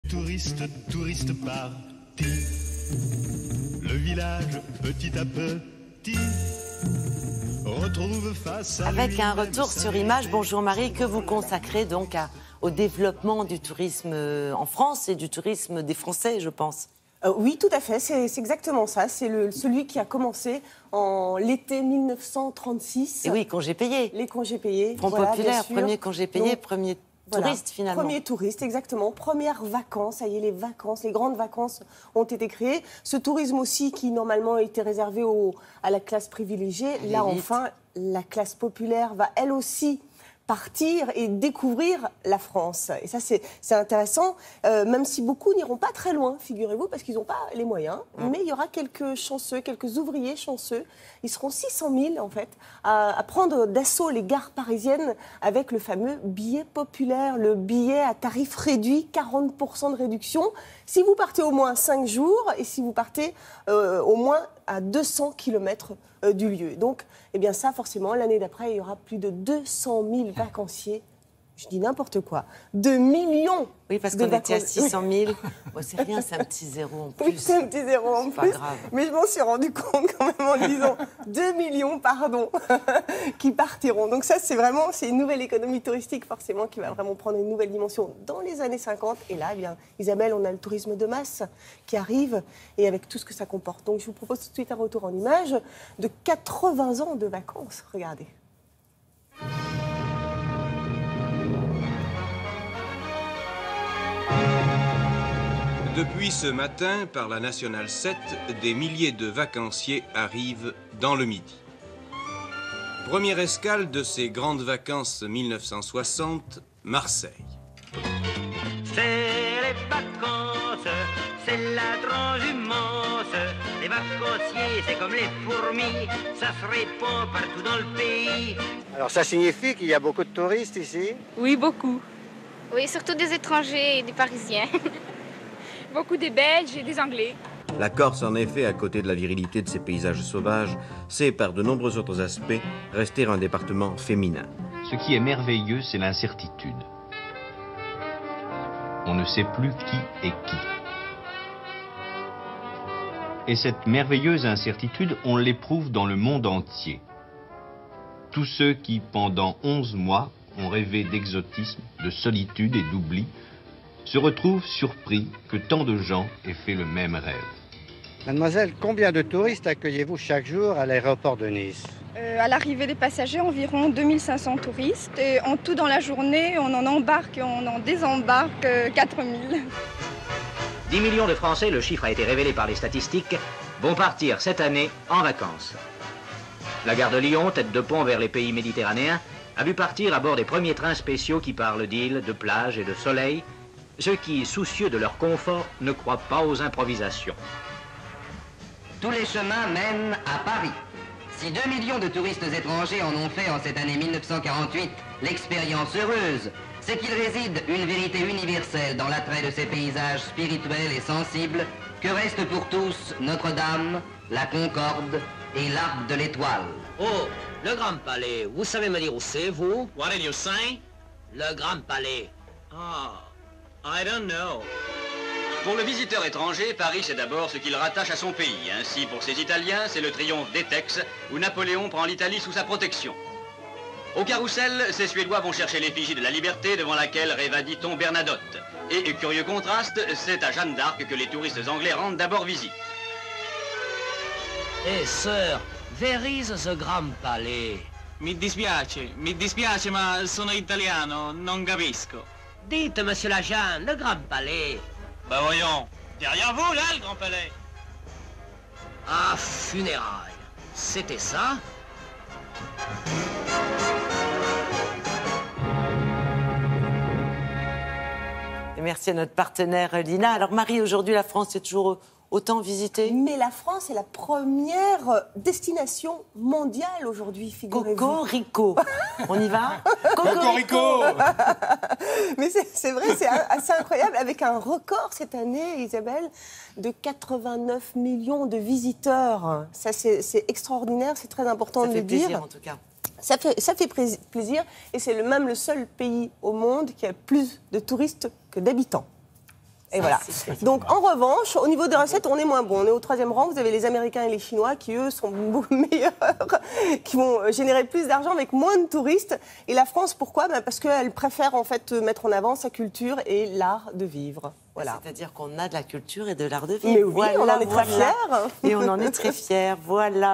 Touriste parti. Le village, petit à petit, retrouve face à Avec un retour sur image, bonjour Marie, que vous consacrez donc au développement du tourisme en France et du tourisme des Français, je pense. Oui, tout à fait, c'est exactement ça. C'est celui qui a commencé en l'été 1936. Et oui, congés payés. Les congés payés. Front populaire, premier congé payé, premier touriste finalement. Premier touriste, exactement. Première vacances, ça y est, les vacances, les grandes vacances ont été créées. Ce tourisme aussi qui normalement était réservé à la classe privilégiée. Là enfin, la classe populaire va elle aussi partir et découvrir la France. Et ça, c'est intéressant, même si beaucoup n'iront pas très loin, figurez-vous, parce qu'ils n'ont pas les moyens. Mais il y aura quelques chanceux, quelques ouvriers chanceux. Ils seront 600 000, en fait, à prendre d'assaut les gares parisiennes avec le fameux billet populaire, le billet à tarif réduit, 40% de réduction, si vous partez au moins 5 jours et si vous partez au moins à 200 km du lieu. Donc, eh bien ça, forcément, l'année d'après, il y aura plus de 200 000 vacanciers. Je dis n'importe quoi. 2 millions. Oui, parce qu'on était à 600 000. Bon, c'est rien, c'est un petit zéro en plus. Oui, c'est un petit zéro en plus. Pas grave. Mais je m'en suis rendu compte quand même en disant 2 millions, pardon, qui partiront. Donc ça, c'est une nouvelle économie touristique, forcément, qui va vraiment prendre une nouvelle dimension dans les années 50. Et là, eh bien, Isabelle, on a le tourisme de masse qui arrive et avec tout ce que ça comporte. Donc je vous propose tout de suite un retour en image de 80 ans de vacances. Regardez. Depuis ce matin, par la Nationale 7, des milliers de vacanciers arrivent dans le Midi. Première escale de ces grandes vacances 1960, Marseille. C'est les vacances, c'est la transhumance. Les vacanciers, c'est comme les fourmis, ça se répand partout dans le pays. Alors ça signifie qu'il y a beaucoup de touristes ici? Oui, beaucoup. Oui, surtout des étrangers et des Parisiens. Beaucoup des Belges et des Anglais. La Corse, en effet, à côté de la virilité de ses paysages sauvages, sait, par de nombreux autres aspects, rester un département féminin. Ce qui est merveilleux, c'est l'incertitude. On ne sait plus qui est qui. Et cette merveilleuse incertitude, on l'éprouve dans le monde entier. Tous ceux qui, pendant 11 mois, ont rêvé d'exotisme, de solitude et d'oubli, se retrouvent surpris que tant de gens aient fait le même rêve. Mademoiselle, combien de touristes accueillez-vous chaque jour à l'aéroport de Nice? À l'arrivée des passagers, environ 2500 touristes. Et en tout, dans la journée, on en embarque et on en désembarque 4000. 10 millions de Français, le chiffre a été révélé par les statistiques, vont partir cette année en vacances. La gare de Lyon, tête de pont vers les pays méditerranéens, a vu partir à bord des premiers trains spéciaux qui parlent d'îles, de plages et de soleil, ceux qui, soucieux de leur confort, ne croient pas aux improvisations. Tous les chemins mènent à Paris. Si 2 millions de touristes étrangers en ont fait en cette année 1948 l'expérience heureuse, c'est qu'il réside une vérité universelle dans l'attrait de ces paysages spirituels et sensibles que restent pour tous Notre-Dame, la Concorde et l'Arc de l'Étoile. Oh, le Grand Palais, vous savez me dire où c'est, vous? What did you say? Le Grand Palais. Ah. I don't know. Pour le visiteur étranger, Paris c'est d'abord ce qu'il rattache à son pays. Ainsi, pour ces Italiens, c'est le triomphe d'Étex, où Napoléon prend l'Italie sous sa protection. Au Carrousel, ces Suédois vont chercher l'effigie de la liberté devant laquelle rêva, dit-on, Bernadotte. Et, curieux contraste, c'est à Jeanne d'Arc que les touristes anglais rendent d'abord visite. Eh, sir, where is the Grand Palais? Mi dispiace, ma sono italiano, non capisco. Dites, monsieur la Jeanne, le Grand Palais. Bah voyons, derrière vous, là, le Grand Palais. Ah, funérailles. C'était ça? Et merci à notre partenaire Lina. Alors Marie, aujourd'hui, la France est toujours autant visitée? Mais la France est la première destination mondiale aujourd'hui, figurez-vous. Cocorico. On y va? Cocorico. Mais c'est vrai, c'est assez incroyable, avec un record cette année, Isabelle, de 89 millions de visiteurs. Ça, c'est extraordinaire, c'est très important de le dire. Ça fait plaisir, en tout cas. Ça fait plaisir, et c'est même le seul pays au monde qui a plus de touristes que d'habitants. Et voilà. Donc, en revanche, au niveau des recettes, on est moins bon. On est au 3e rang. Vous avez les Américains et les Chinois qui, eux, sont beaucoup meilleurs, qui vont générer plus d'argent avec moins de touristes. Et la France, pourquoi ? Parce qu'elle préfère, en fait, mettre en avant sa culture et l'art de vivre. Voilà. C'est-à-dire qu'on a de la culture et de l'art de vivre. Mais oui, voilà, on en est très fiers. Et on en est très fiers. Voilà.